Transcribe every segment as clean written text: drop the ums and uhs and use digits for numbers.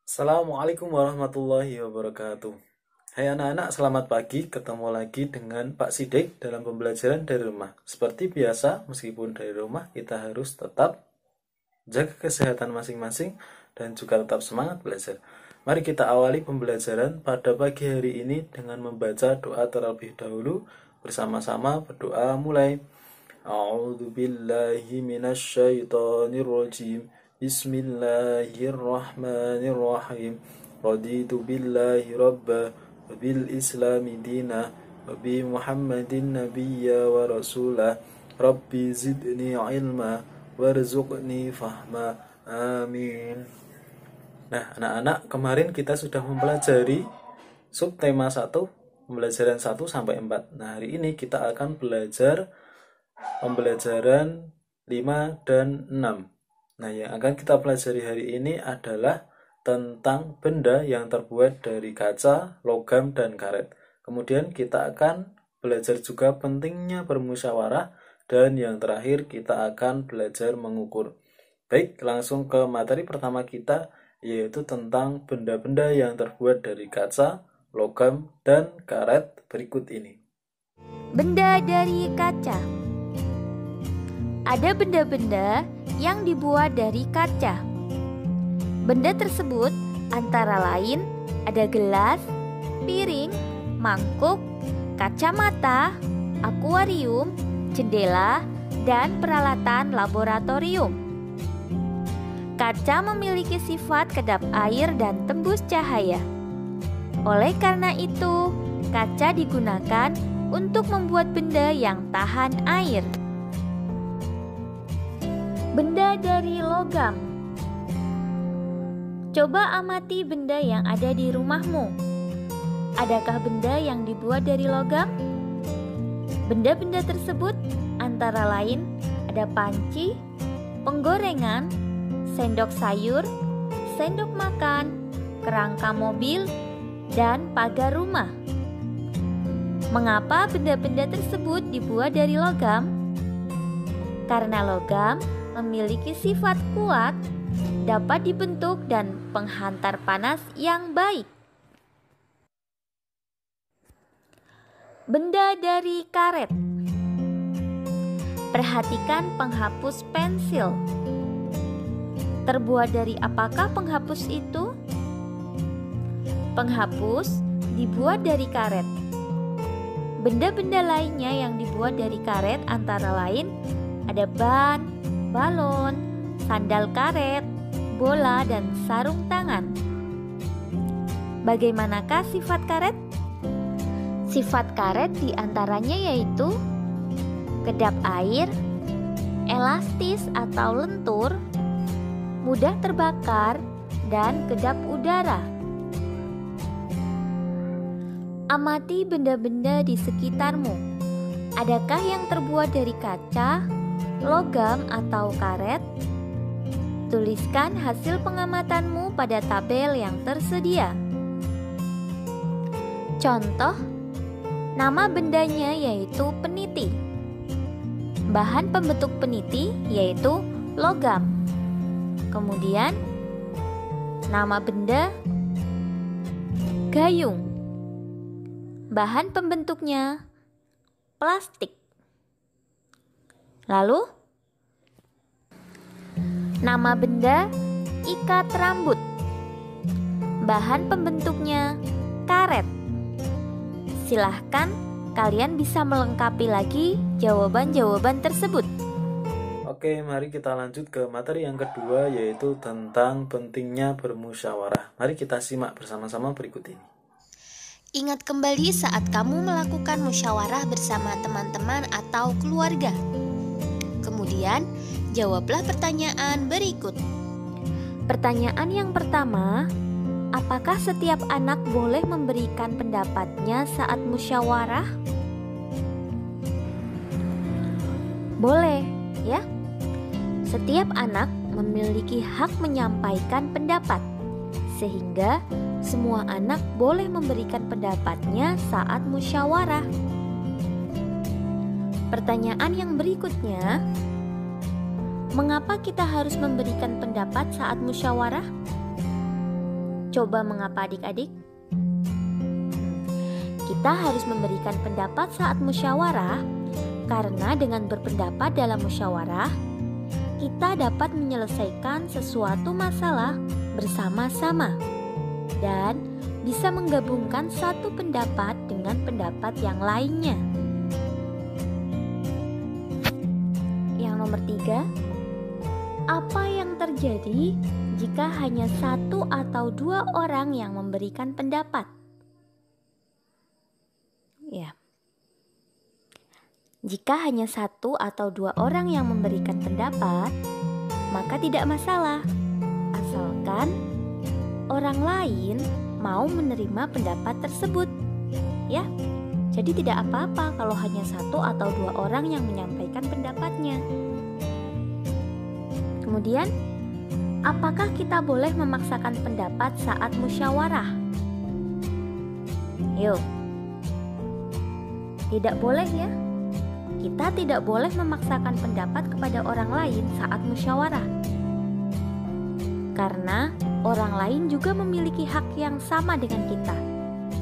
Assalamualaikum warahmatullahi wabarakatuh. Hai anak-anak, selamat pagi. Ketemu lagi dengan Pak Sidik dalam pembelajaran dari rumah. Seperti biasa, meskipun dari rumah, kita harus tetap jaga kesehatan masing-masing dan juga tetap semangat belajar. Mari kita awali pembelajaran pada pagi hari ini dengan membaca doa terlebih dahulu. Bersama-sama berdoa mulai. A'udzu billahi minasyaitonir rajim. Bismillahirrahmanirrahim. Raditu billahi rabba wa bil islami dina wa bi Muhammadin nabiyya wa rasulah. Rabbi zidni ilma warzuqni fahma. Amin. Nah, anak-anak, kemarin kita sudah mempelajari subtema 1, pembelajaran 1 sampai 4. Nah, hari ini kita akan belajar pembelajaran 5 dan 6. Nah, yang akan kita pelajari hari ini adalah tentang benda yang terbuat dari kaca, logam, dan karet. Kemudian kita akan belajar juga pentingnya bermusyawarah, dan yang terakhir kita akan belajar mengukur. Baik, langsung ke materi pertama kita, yaitu tentang benda-benda yang terbuat dari kaca, logam, dan karet berikut ini. Benda dari kaca. Ada benda-benda yang dibuat dari kaca. Benda tersebut antara lain ada gelas, piring, mangkuk, kacamata, akuarium, jendela, dan peralatan laboratorium. Kaca memiliki sifat kedap air dan tembus cahaya. Oleh karena itu, kaca digunakan untuk membuat benda yang tahan air. Benda dari logam. Coba amati benda yang ada di rumahmu. Adakah benda yang dibuat dari logam? Benda-benda tersebut antara lain ada panci, penggorengan, sendok sayur, sendok makan, kerangka mobil, dan pagar rumah. Mengapa benda-benda tersebut dibuat dari logam? Karena logam memiliki sifat kuat, dapat dibentuk, dan penghantar panas yang baik. Benda dari karet. Perhatikan penghapus pensil. Terbuat dari apakah penghapus itu? Penghapus dibuat dari karet. Benda-benda lainnya yang dibuat dari karet antara lain ada ban, balon, sandal karet, bola, dan sarung tangan. Bagaimanakah sifat karet? Sifat karet diantaranya yaitu kedap air, elastis atau lentur, mudah terbakar, dan kedap udara. Amati benda-benda di sekitarmu. Adakah yang terbuat dari kaca, logam, atau karet? Tuliskan hasil pengamatanmu pada tabel yang tersedia. Contoh, nama bendanya yaitu peniti. Bahan pembentuk peniti yaitu logam. Kemudian, nama benda gayung. Bahan pembentuknya plastik. Lalu, nama benda ikat rambut. Bahan pembentuknya karet. Silahkan kalian bisa melengkapi lagi jawaban-jawaban tersebut. Oke, mari kita lanjut ke materi yang kedua, yaitu tentang pentingnya bermusyawarah. Mari kita simak bersama-sama berikut ini. Ingat kembali saat kamu melakukan musyawarah bersama teman-teman atau keluarga. Kemudian, jawablah pertanyaan berikut. Pertanyaan yang pertama, apakah setiap anak boleh memberikan pendapatnya saat musyawarah? Boleh, ya. Setiap anak memiliki hak menyampaikan pendapat, sehingga semua anak boleh memberikan pendapatnya saat musyawarah. Pertanyaan yang berikutnya, mengapa kita harus memberikan pendapat saat musyawarah? Coba mengapa adik-adik? Kita harus memberikan pendapat saat musyawarah, karena dengan berpendapat dalam musyawarah, kita dapat menyelesaikan sesuatu masalah bersama-sama dan bisa menggabungkan satu pendapat dengan pendapat yang lainnya. Yang nomor 3, apa yang terjadi jika hanya 1 atau 2 orang yang memberikan pendapat? Ya. Jika hanya 1 atau 2 orang yang memberikan pendapat, maka tidak masalah, asalkan orang lain mau menerima pendapat tersebut. Ya, jadi tidak apa-apa kalau hanya 1 atau 2 orang yang menyampaikan pendapatnya. Kemudian, apakah kita boleh memaksakan pendapat saat musyawarah? Yuk. Tidak boleh ya. Kita tidak boleh memaksakan pendapat kepada orang lain saat musyawarah. Karena orang lain juga memiliki hak yang sama dengan kita.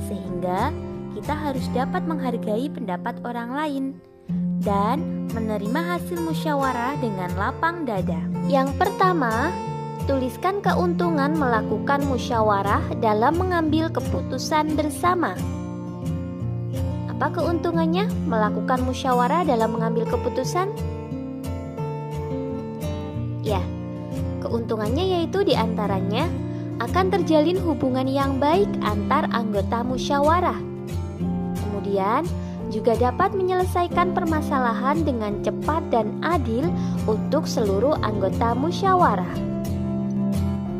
Sehingga kita harus dapat menghargai pendapat orang lain dan menerima hasil musyawarah dengan lapang dada. Yang pertama, tuliskan keuntungan melakukan musyawarah dalam mengambil keputusan bersama. Apa keuntungannya melakukan musyawarah dalam mengambil keputusan? Ya, keuntungannya yaitu diantaranya akan terjalin hubungan yang baik antar anggota musyawarah. Kemudian, juga dapat menyelesaikan permasalahan dengan cepat dan adil untuk seluruh anggota musyawarah.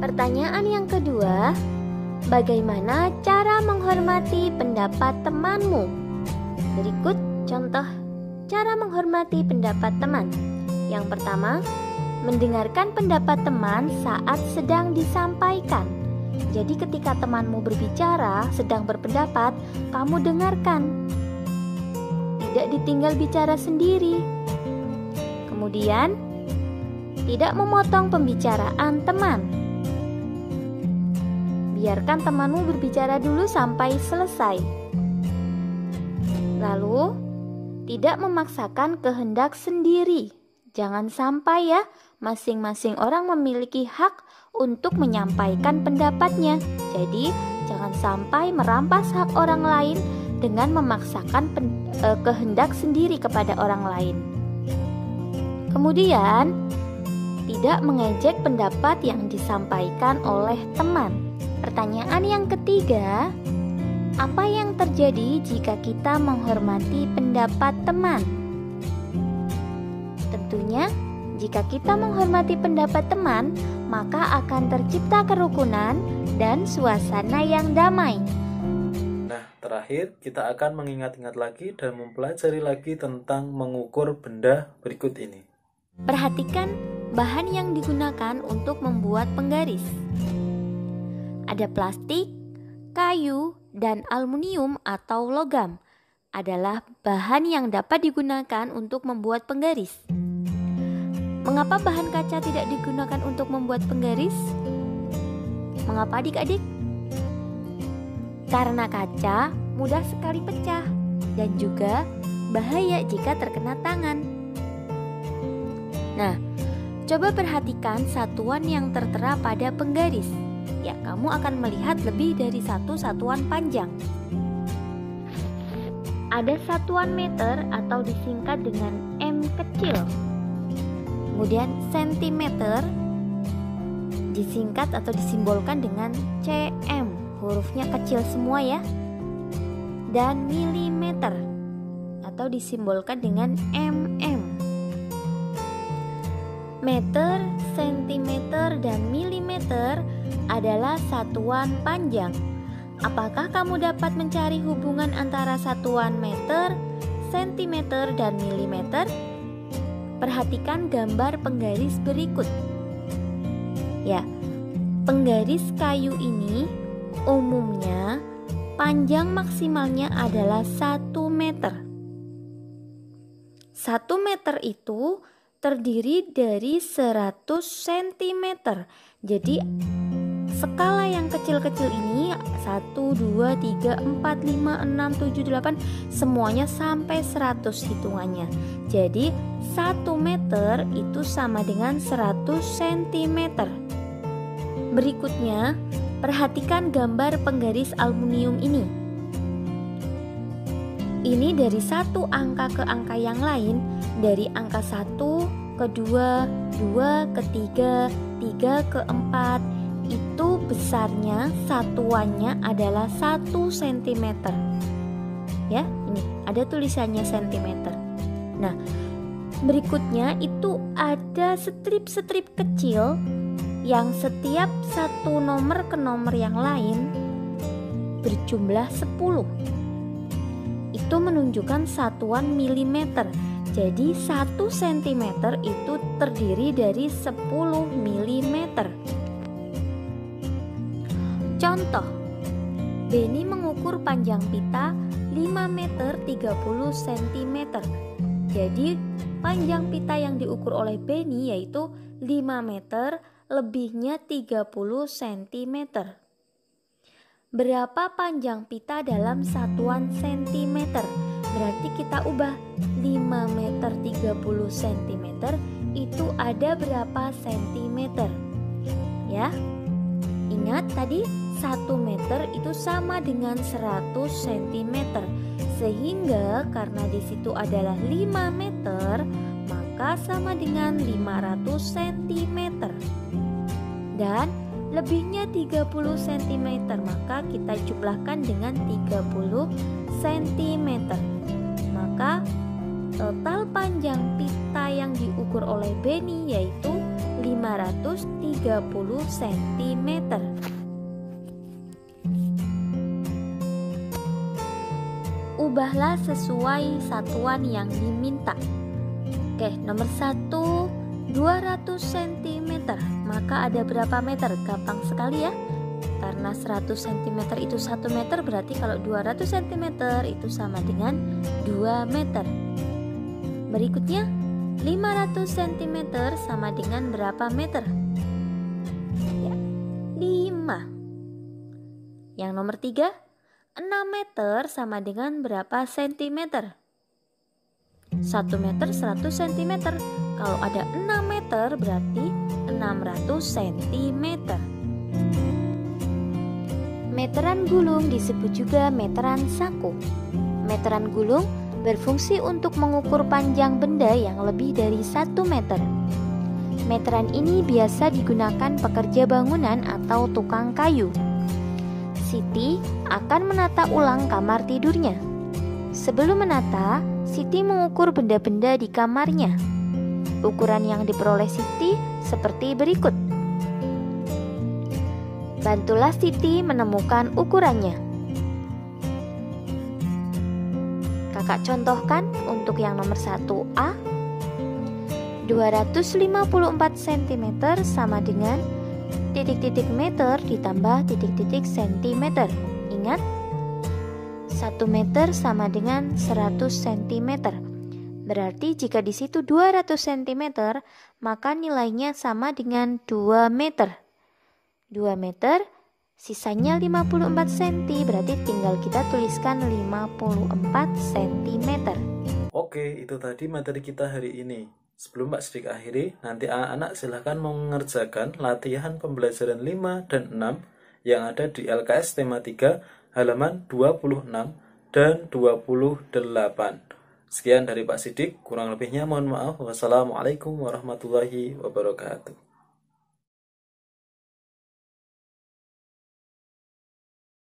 Pertanyaan yang kedua, bagaimana cara menghormati pendapat temanmu? Berikut contoh cara menghormati pendapat teman. Yang pertama, mendengarkan pendapat teman saat sedang disampaikan. Jadi ketika temanmu berbicara, sedang berpendapat, kamu dengarkan. Tidak ditinggal bicara sendiri. Kemudian, tidak memotong pembicaraan teman. Biarkan temanmu berbicara dulu sampai selesai. Lalu, tidak memaksakan kehendak sendiri. Jangan sampai ya, masing-masing orang memiliki hak untuk menyampaikan pendapatnya. Jadi, jangan sampai merampas hak orang lain dengan memaksakan kehendak sendiri kepada orang lain. Kemudian, tidak mengejek pendapat yang disampaikan oleh teman. Pertanyaan yang ketiga, apa yang terjadi jika kita menghormati pendapat teman? Tentunya, jika kita menghormati pendapat teman, maka akan tercipta kerukunan dan suasana yang damai. Nah, terakhir kita akan mengingat-ingat lagi dan mempelajari lagi tentang mengukur benda berikut ini. Perhatikan bahan yang digunakan untuk membuat penggaris. Ada plastik, kayu, dan aluminium atau logam adalah bahan yang dapat digunakan untuk membuat penggaris. Mengapa bahan kaca tidak digunakan untuk membuat penggaris? Mengapa adik-adik? Karena kaca mudah sekali pecah dan juga bahaya jika terkena tangan. Nah, coba perhatikan satuan yang tertera pada penggaris. Ya, kamu akan melihat lebih dari satu satuan panjang. Ada satuan meter atau disingkat dengan M kecil. Kemudian sentimeter disingkat atau disimbolkan dengan cm, hurufnya kecil semua ya. Dan milimeter atau disimbolkan dengan mm. Meter, sentimeter, dan milimeter adalah satuan panjang. Apakah kamu dapat mencari hubungan antara satuan meter, sentimeter, dan milimeter? Perhatikan gambar penggaris berikut. Ya, penggaris kayu ini umumnya panjang maksimalnya adalah 1 meter. 1 meter itu terdiri dari 100 cm. Jadi 1 skala yang kecil-kecil ini 1, 2, 3, 4, 5, 6, 7, 8 semuanya sampai 100 hitungannya. Jadi 1 meter itu sama dengan 100 cm. Berikutnya, perhatikan gambar penggaris aluminium ini. Ini dari satu angka ke angka yang lain, dari angka 1 ke 2, 2 ke 3, 3 ke 4, itu besarnya satuannya adalah 1 cm. Ya, ini ada tulisannya cm. Nah, berikutnya itu ada strip-strip kecil yang setiap satu nomor ke nomor yang lain berjumlah 10. Itu menunjukkan satuan milimeter. Jadi 1 cm itu terdiri dari 10 mm. Contoh, Beni mengukur panjang pita 5 meter 30 cm. Jadi panjang pita yang diukur oleh Beni yaitu 5 meter, lebihnya 30 cm. Berapa panjang pita dalam satuan cm? Berarti kita ubah 5 meter 30 cm itu ada berapa cm? Ya, ingat tadi 1 meter itu sama dengan 100 cm. Sehingga karena di situ adalah 5 meter, maka sama dengan 500 cm. Dan lebihnya 30 cm, maka kita jumlahkan dengan 30 cm. Maka total panjang pita yang diukur oleh Beni yaitu 530 cm. Ubahlah sesuai satuan yang diminta. Oke, nomor 1 200 cm. Maka ada berapa meter? Gampang sekali ya. Karena 100 cm itu 1 meter, berarti kalau 200 cm itu sama dengan 2 meter. Berikutnya, 500 cm sama dengan berapa meter? Ya, 5. Yang nomor 3, 6 meter sama dengan berapa sentimeter? 1 meter 100 cm. Kalau ada 6 meter berarti 600 cm. Meteran gulung disebut juga meteran saku. Meteran gulung berfungsi untuk mengukur panjang benda yang lebih dari 1 meter. Meteran ini biasa digunakan pekerja bangunan atau tukang kayu. Siti akan menata ulang kamar tidurnya. Sebelum menata, Siti mengukur benda-benda di kamarnya. Ukuran yang diperoleh Siti seperti berikut. Bantulah Siti menemukan ukurannya. Kakak contohkan untuk yang nomor 1A. 254 cm sama dengan titik-titik meter ditambah titik-titik centimeter. Ingat, 1 meter sama dengan 100 cm. Berarti jika di situ 200 cm, maka nilainya sama dengan 2 meter. 2 meter, sisanya 54 cm, berarti tinggal kita tuliskan 54 cm. Oke, itu tadi materi kita hari ini. Sebelum Mbak Sidik akhiri, nanti anak-anak silahkan mengerjakan latihan pembelajaran 5 dan 6 yang ada di LKS tema 3 halaman 26 dan 28. Sekian dari Pak Sidik, kurang lebihnya mohon maaf. Wassalamualaikum warahmatullahi wabarakatuh.